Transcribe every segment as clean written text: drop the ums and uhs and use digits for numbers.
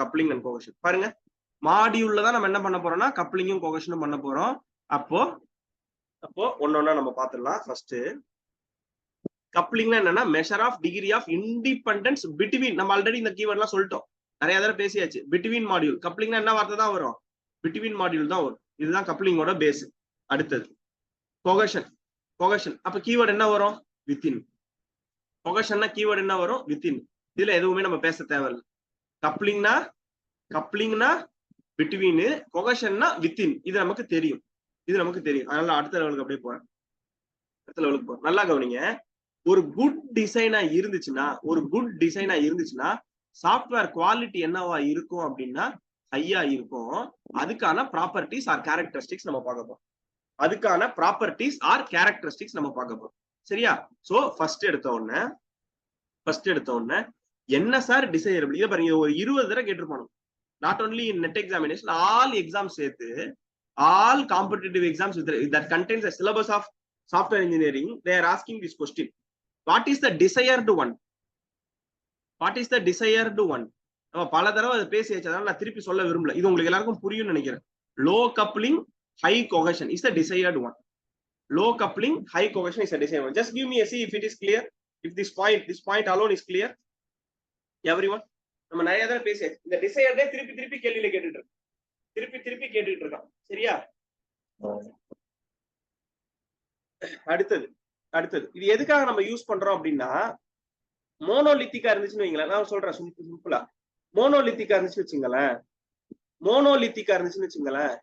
Coupling and cohesion. பாருங்க, மாடியூல்ல தான் நம்ம என்ன பண்ண போறோம்னா கப்ளிங்கும் கோஹெஷனும் பண்ண போறோம். அப்போ ஒன்னொன்னா நம்ம பாத்துடலாம். ஃபர்ஸ்ட் கப்ளிங்னா என்னன்னா measure of degree of independence between. நம்ம ஆல்ரெடி இந்த கீவேர்ட் எல்லாம் சொல்லிட்டோம், நிறைய தடவை பேசியாச்சு. Between module. கப்ளிங்னா என்ன வார்த்தை தான் வரும்? பிட்வீன் மாடியூல் தான் வரும். இதுதான் கப்ளிங்கோட பேஸ். அடுத்தது கோஹெஷன். அப்ப கீவேர்ட் என்ன வரும்? வித்தின். கோஹெஷன்னா கீவேர்ட் என்ன வரும்? வித்தின். இதுல எதுவுமே நம்ம பேச தேவையில்லை. கப்ளிங்னா பிட்வீன், கோஹெஷன்னா வித்தின். இது நமக்கு தெரியும். அதனால அடுத்த லெவலுக்கு அப்படியே போறேன். நல்லா கவனிங்க. ஒரு குட் டிசைனா இருந்துச்சுன்னா சாஃப்ட்வேர் குவாலிட்டி என்னவா இருக்கும் அப்படின்னா ஹையா இருக்கும். அதுக்கான ப்ராப்பர்ட்டிஸ் ஆர் கேரக்டரிஸ்டிக்ஸ் நம்ம பார்க்க போறோம். சரியா? சோ ஃபர்ஸ்ட் எடுத்த உடனே என்ன சார் டிசைரபிள்? இதை பாருங்க, ஒரு 20 தடவை கேட்டிருப்பானு. Not only in NET examination, all exams சேர்த்து, all competitive exams that contains a syllabus of software engineering, they are asking this question: what is the desired one? நம்ம பல தடவை அதை பேசியாச்சு, அதனால நான் திருப்பி சொல்ல விரும்பல. இது உங்களுக்கு எல்லாருக்கும் புரியும்னு நினைக்கிறேன். Low coupling high cohesion is the desired one. Low coupling high cohesion is a desired one. Just give me a see if it is clear. If this point alone is clear, everyone. நம்ம நிறைய தடவை பேசியாச்சு. இந்த டிசையர்டே திருப்பி கேள்வியில கேட்டுட்டு இருக்கான். சரியா? அடுத்தது இது எதுக்காக நம்ம யூஸ் பண்றோம் அப்படின்னா, மோனோலித்திக்கா இருந்துச்சுன்னு வைங்களேன். நான் சொல்றேன் சிம்பிளா. மோனோலித்திக்கா இருந்துச்சுன்னு வச்சுங்களேன்,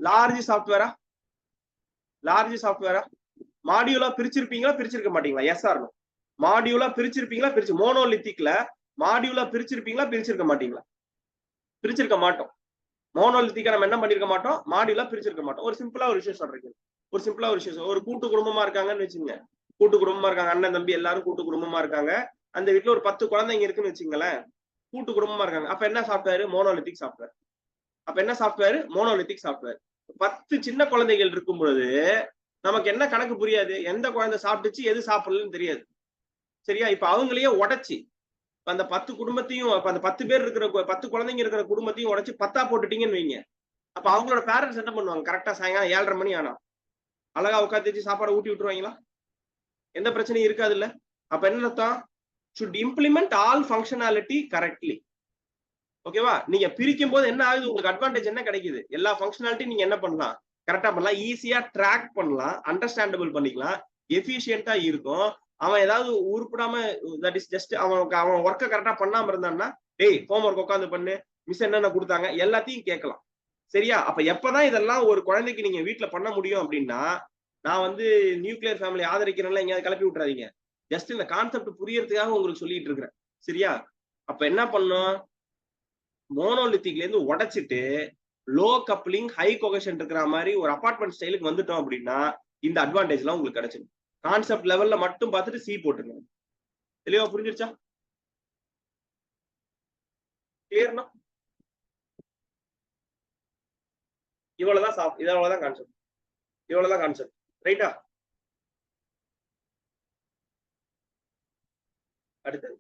லார்ஜ் சாஃப்ட்வேரா மாடியூலா பிரிச்சிருக்க மாட்டீங்களா? Yes or no? மாடியூலா பிரிச்சிருப்பீங்களா? மோனோலித்திக்ல மாடியூலா பிரிச்சிருக்க மாட்டீங்களா? பிரிச்சிருக்க மாட்டோம். மோனோலித்திக்கா நம்ம என்ன பண்ணிருக்க மாட்டோம்? மாடியூலா பிரிச்சிருக்க மாட்டோம். ஒரு சிம்பிளா ஒரு விஷயம் சொல்றீங்க. ஒரு கூட்டு குடும்பமா இருக்காங்கன்னு வச்சுங்க. அண்ணன் தம்பி எல்லாரும் கூட்டு குடும்பமா இருக்காங்க. அந்த வீட்டுல ஒரு 10 குழந்தைங்க இருக்குன்னு வச்சுங்களேன். கூட்டு குடும்பமா இருக்காங்க. அப்ப என்ன சாஃப்ட்வேர்? Monolithic software. 10 சின்ன குழந்தைகள் இருக்கும் பொழுது நமக்கு என்ன கணக்கு புரியாது. எந்த குழந்தை சாப்பிட்டுச்சு, எது சாப்பிடலன்னு தெரியாது. சரியா? இப்ப அவங்களையே உடைச்சி அந்த 10 குடும்பத்தையும், அந்த 10 பேர் இருக்கிற 10 குழந்தைங்க இருக்கிற குடும்பத்தையும் உடைச்சு 10ஆ போட்டுட்டீங்கன்னு வைங்க. அப்ப அவங்களோட பேரண்ட்ஸ் என்ன பண்ணுவாங்க? கரெக்டா சாயங்காலம் 7:30 மணி ஆனா அழகா உட்காந்து வச்சு சாப்பாடு ஊட்டி விட்டுருவாங்களா? எந்த பிரச்சனையும் இருக்காது இல்ல? அப்ப என்ன அர்த்தம்? should implement all functionality correctly. ஓகேவா? நீங்க பிரிக்கும் போது என்ன ஆகுது? உங்களுக்கு அட்வான்டேஜ் என்ன கிடைக்குது? எல்லா ஃபங்க்ஷனாலிட்டி நீங்க என்ன பண்ணலாம்? கரெக்டா பண்ணலாம், ஈஸியா ட்ராக் பண்ணலாம், அண்டர்ஸ்டாண்டபிள் பண்ணிக்கலாம், எஃபிஷியன்ட்டா இருக்கும். அவன் ஏதாவது உருப்படாம, தட் இஸ் ஜஸ்ட் அவன் ஒர்க்கை கரெக்டா பண்ணாம இருந்தான்னா, டேய் ஹோம் ஒர்க் உட்காந்து பண்ணு, மிஸ் என்னென்ன கொடுத்தாங்க எல்லாத்தையும் கேட்கலாம். சரியா? அப்ப எப்பதான் இதெல்லாம் ஒரு குழந்தைக்கு நீங்க வீட்டுல பண்ண முடியும் அப்படின்னா, நான் நியூக்ளியர் ஃபேமிலி ஆதரிக்கிறேன்ல, எங்கேயாவது கிளப்பி விட்டுறாதீங்க. ஜஸ்ட் இந்த கான்செப்ட் புரியறதுக்காக உங்களுக்கு சொல்லிட்டு இருக்கிறேன். சரியா? அப்ப என்ன பண்ணும்? மோனோலித்திக்ல இருந்து உடைச்சிட்டு லோ கப்ளிங் ஹை கோஹெஷன் இருக்கிற மாதிரி ஒரு அபார்ட்மெண்ட் ஸ்டைலுக்கு வந்துட்டோம் அப்படின்னா இந்த அட்வான்டேஜ் எல்லாம் உங்களுக்கு கிடைச்சிடும். கான்செப்ட் லெவல்ல மட்டும் பார்த்துட்டு சி போட்டுருங்க. தெளிவா புரிஞ்சிருச்சா? கிளியர்னா? இவ்வளவுதான் கான்செப்ட். ரைட்டா? அடுத்தது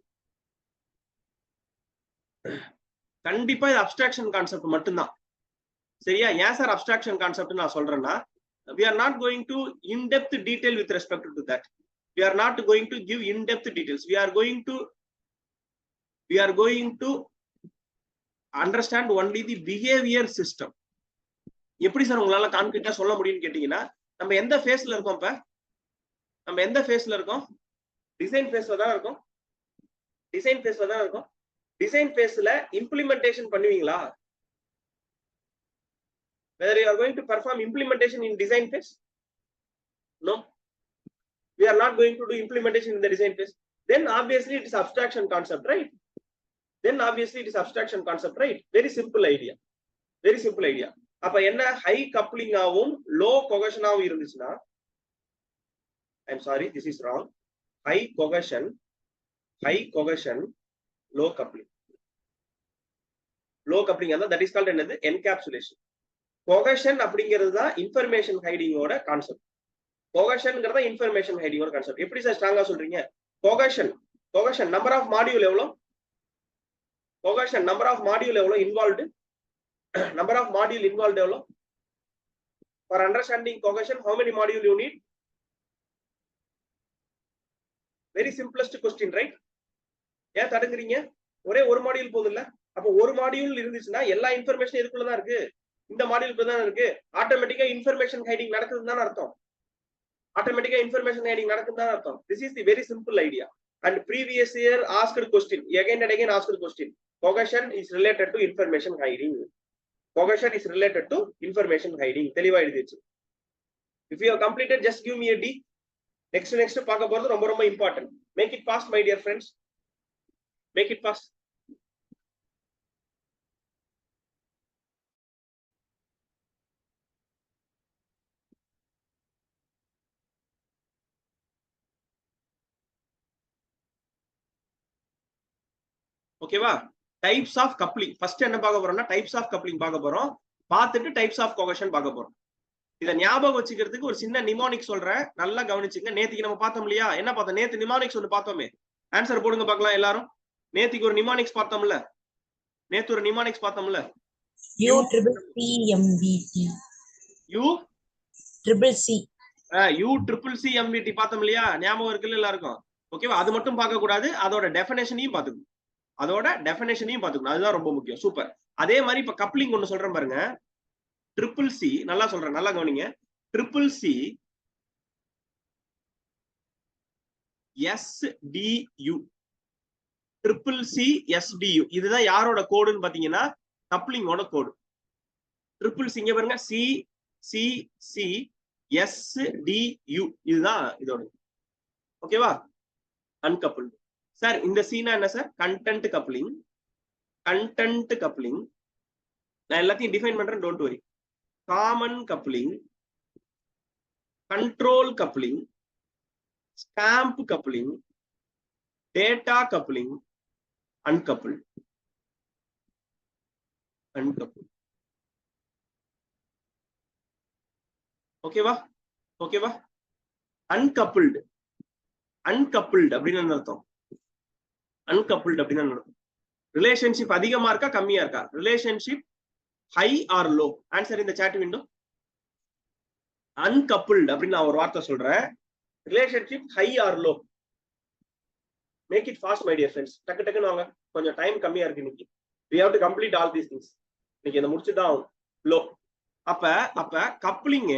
கண்டிப்பா இது அப்ஸ்ட்ராக்ஷன் கான்செப்ட் மட்டும்தான். சரியா? ஏன் சார் அப்ஸ்ட்ராக்ஷன் கான்செப்ட் நான் சொல்றேன்னா, we are not going to in-depth detail with respect to that. We are not going to give in-depth details. We are going to understand only the behavior system. எப்படி sir உங்களால கான்கிரீட்டா சொல்ல முடியும்னு கேட்டீங்கன்னா, நம்ம எந்த ஃபேஸ்ல இருக்கோம்? டிசைன் ஃபேஸ்ல தான் இருக்கோம். டிசைன் ஃபேஸ்ல இம்ப்ளிமெண்டேஷன் பண்ணுவீங்களா? Whether you are going to perform implementation in design phase? No. We are not going to do implementation in the design phase. Then obviously it is abstraction concept, right? Very simple idea. அப்ப என்ன high coupling ஆவும் low cohesion ஆவும் இருந்துச்சுன்னா, I'm sorry, this is wrong. High cohesion, low coupling. That is called என்னது? Encapsulation. Cohesion அப்படிங்கிறது தான் information ஹைடிங்கோட concept. எப்படி sir ஸ்ட்ராங்கா சொல்றீங்க? கோஹெஷன் நம்பர் ஆஃப் மாடியூல் எவ்வளவு? cohesion number of module எவ்வளவு involved? Number of module involved எவ்வளவு? For understanding cohesion, how many module you need? Very simplest question, right? ஏன் தடுக்குறீங்க? ஒரே ஒரு மாடியூல் போதும் இல்ல? அப்ப ஒரு மாடியூல் இருந்துச்சுன்னா எல்லா இன்ஃபர்மேஷன் இதுக்குள்ள தான் இருக்கு. இந்த மாடியூலுக்கு தான் இருக்கு. ஆட்டோமேட்டிக்கா இன்ஃபர்மேஷன் ஹைடிங் நடக்குதுன்னு தான் அர்த்தம். ஆட்டோமேட்டிக்கா இன்ஃபர்மேஷன் ஹைடிங் நடக்குதுன்னு தான் அர்த்தம். This is the very simple idea. And previous year asked question, again and again asked question. Cohesion is related to information hiding. Cohesion is related to information hiding. தெளிவா எழுதிச்சு. If you have completed, just give me a D. Next பார்க்க போறது ரொம்ப ரொம்ப important. Make it fast, my dear friends. Make it fast. ஓகேவா? Types of coupling. First என்ன பார்க்க போறோம்னா types of coupling பார்க்க போறோம். பார்த்துட்டு டைப்ஸ் ஆஃப் கோஹெஷன் பார்க்க போறோம். இத ஞாபகம் வச்சுக்கிறதுக்கு ஒரு சின்ன நிமோனிக் சொல்றேன், நல்லா கவனிச்சுங்க. நேத்திக்கு நம்ம பார்த்தோம் இல்லையா? என்ன பார்த்தோம்? நேத்து நிமோனிக்ஸ் ஒன்னு பார்த்தோமே. ஆன்சர் போடுங்க பார்க்கலாம் எல்லாரும். நேத்திக்கு ஒரு நிமோனிக்ஸ் பார்த்தோம்ல? நேத்து ஒரு நிமோனிக்ஸ் பார்த்தோம்ல? UCCMVT பார்த்தோம் இல்லையா? ஞாபகம் இருக்குல்ல எல்லாருக்கும்? ஓகேவா? அது மட்டும் பார்க்க கூடாது, அதோட டெஃபினேஷனையும் பார்த்துக்கணும். அதுதான் ரொம்ப முக்கியம். சூப்பர். அதே மாதிரி இப்ப கப்ளிங் ஒன்னு சொல்றேன் பாருங்க. CCC, நல்லா சொல்றேன், நல்லா கவனிங்க. CCC SDU, CCC SDU, இதுதான் யாரோட கோடுன்னு பாத்தீங்கன்னா கப்ளிங்கோட கோடு. CCC இங்க பாருங்க, CCC SDU, இதுதான் இதோட. ஓகேவா? அன்கப்பிள்டு. சார் இந்த சீனா என்ன sir? Content coupling. Content coupling நான் எல்லாத்தையும் டிஃபைன் பண்றேன், don't worry. Common coupling, control coupling, stamp coupling, data coupling, uncoupled. ஓகேவா? ஓகேவா? அன்கப்பிள்டு. அன்கப்பிள்டு அப்படின்னு அர்த்தம். அன்கப்பிள்டு அப்படின்னு அர்த்தம். ரிலேஷன்ஷிப் அதிகமா இருக்கா கம்மியா இருக்கா? Relationship high or low? Answer இந்த சாட் விண்டோ. அன்கப்பிள்டு அப்படின்னு நான் ஒரு வார்த்தை சொல்றேன். Relationship high or low? Make it fast my dear friends. டக்குன்னு வாங்க, கொஞ்சம் டைம் கம்மியா இருக்கு இன்னைக்கு. we have to complete all these things. இன்னைக்கு இத முடிச்சுதான் ஆகும். லோ அப்ப கப்ளிங்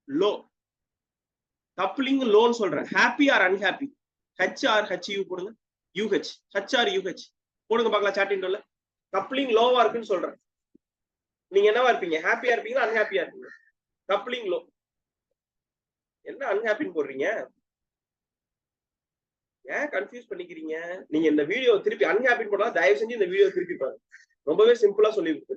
லோ. கப்ளிங் லோன்னு சொல்றேன். Happy R unhappy? HRHU போடுங்க. UH HRUH போடுங்க பார்க்கலாம் சாட் விண்டோல. கப்ளிங் லோவா இருக்குன்னு சொல்றேன். நீங்க என்னவா இருப்பீங்க? ஹாப்பியா இருப்பீங்களா அன்ஹாப்பியா இருப்பீங்க? Coupling low. என்ன அன்ஹாப்பின்னு போடுறீங்க? ஏன் கன்ஃபியூஸ் பண்ணிக்கிறீங்க? நீங்க இந்த வீடியோ திருப்பி அன்ஹாப்பின்னு போட்டா தயவு செஞ்சு இந்த வீடியோ திருப்பி பாருங்க. ரொம்பவே சிம்பிளா சொல்லி கொடுத்து.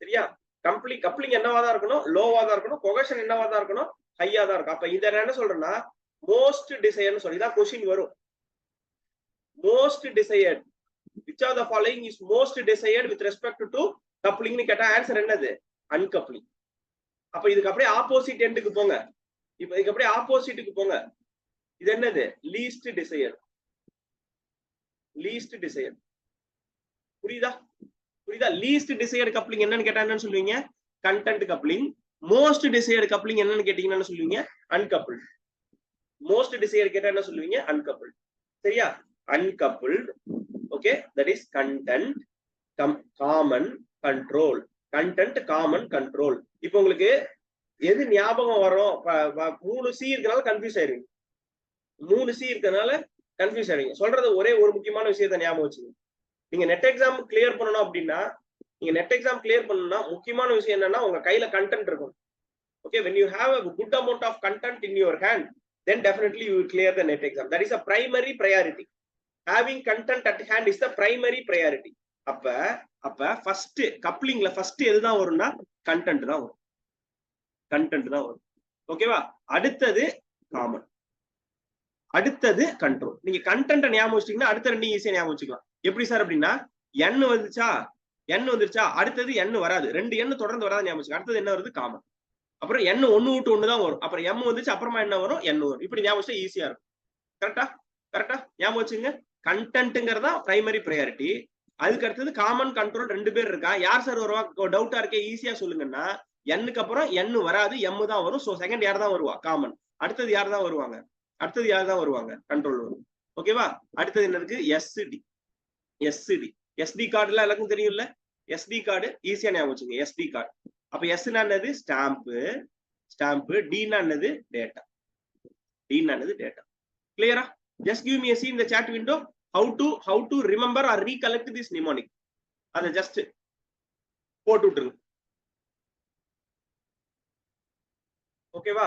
சரியா? கப்ளிங் என்னவா தான் இருக்கணும்? லோவா தான் இருக்கணும். கோஹெஷன் என்னவா தான் இருக்கணும்? ஹையா தான் இருக்கும். அப்ப இத என்ன சொல்றேன்னா மோஸ்ட் டிசையர்னு சொல்லி தான் क्वेश्चन வரும். Most desired, which of the following is most desired with respect to coupling னு கேட்டா ஆன்சர் என்னது? அன்கப்ளிங். அப்ப இதுக்கு அப்படியே ஆப்போசிட் எண்டுக்கு போங்க. இப்போ இதுக்கு அப்படியே ஆப்போசிட்டுக்கு போங்க. இது என்னது? Least desire. Least desire. புரியுதா? லீஸ்ட் டிசையர்ட் கப்ளிங் என்னன்னு கேட்டா என்னன்னு சொல்லுவீங்க? Content coupling. Most desired coupling என்னன்னு கேட்டீங்கன்னா சொல்லுவீங்க? அன்கப்பிள்ட். மோஸ்ட் டிசையர்ட் கேட்டா என்ன சொல்லுவீங்க? அன்கப்பிள்ட். சரியா? Uncoupled. Okay, that is content common control. Content common control. இப்போ உங்களுக்கு எது ஞாபகம் வரும்? 3C இருக்கனால கன்ஃபியூஸ் ஆயிருவீங்க. 3C இருக்கனால கன்ஃபியூஸ் ஆயிருவீங்க. சொல்றது ஒரே ஒரு முக்கியமான விஷயத்தை ஞாபகம் வச்சுங்க. நீங்க நெட் எக்ஸாம் கிளியர் பண்ணணும் அப்படின்னா, முக்கியமான விஷயம் என்னன்னா உங்க கையில கண்டென்ட் இருக்கும். Okay, when you have a good amount of content in your hand, then definitely you will clear the net exam. That is a primary priority. Having content at hand is the primary priority. அப்ப first கப்ளிங்ல first எதுதான் வரும்னா content தான் வரும். Content தான் வரும். ஓகேவா? அடுத்தது common, அடுத்தது கண்ட்ரோல். நீங்க கண்டென்ட் ஞாபகம் வச்சிட்டீங்கன்னா அடுத்த ரெண்டு ஈஸியா ஞாபகம் வச்சுக்கலாம். எப்படி சார் அப்படின்னா n வந்துருச்சா அடுத்தது n வராது. 2 n தொடர்ந்து வராது ஞாபகம் வச்சுக்க. அடுத்தது என்ன வருது? காமன். அப்புறம் n 1 விட்டு 1 தான் வரும். அப்புறம் m வந்துச்சு, அப்புறமா என்ன வரும்? n வரும். இப்படி ஞாபகம் வச்சா ஈஸியா இருக்கும். கரெக்டா ஞாபகம் வச்சுங்க. கண்டென்ட்ங்கிறதா பிரைமரி ப்ரையாரிட்டி. அதுக்கு அடுத்தது காமன் கண்ட்ரோல் 2 பேர் இருக்கா. யார் சார் வருவா? டவுட்டா இருக்கே, ஈஸியா சொல்லுங்கன்னா எண்ணுக்கு அப்புறம் என் வராது, எம் தான் வரும். சோ செகண்ட் யார் தான் வருவா? காமன். அடுத்தது யார் தான் வருவாங்க? அடுத்தது யார் தான் வருவாங்க? கண்ட்ரோல் வரும். ஓகேவா? அடுத்தது என்ன இருக்கு? எஸ்டி. எஸ்டி எஸ்டி கார்டுலாம் எல்லாருக்கும் தெரியும்ல. எஸ்டி கார்டு ஈஸியா ஞாபகம் வச்சுங்க. SD card. அப்ப எஸ்னா என்னது? ஸ்டாம்ப். டினா என்னது? டேட்டா. டினா என்னது? டேட்டா. கிளியரா? just give me a see in the chat window how to remember or recollect this mnemonic. அதை just போட்டு விட்டுருங்க. ஓகேவா?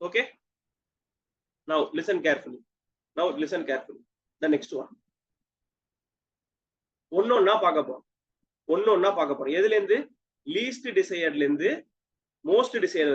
okay, now listen carefully. The next one ஒன்னொன்னா பார்க்க போறோம். எதுல இருந்து? லீஸ்ட் டிசையர்ல இருந்து மோஸ்ட் டிசையர்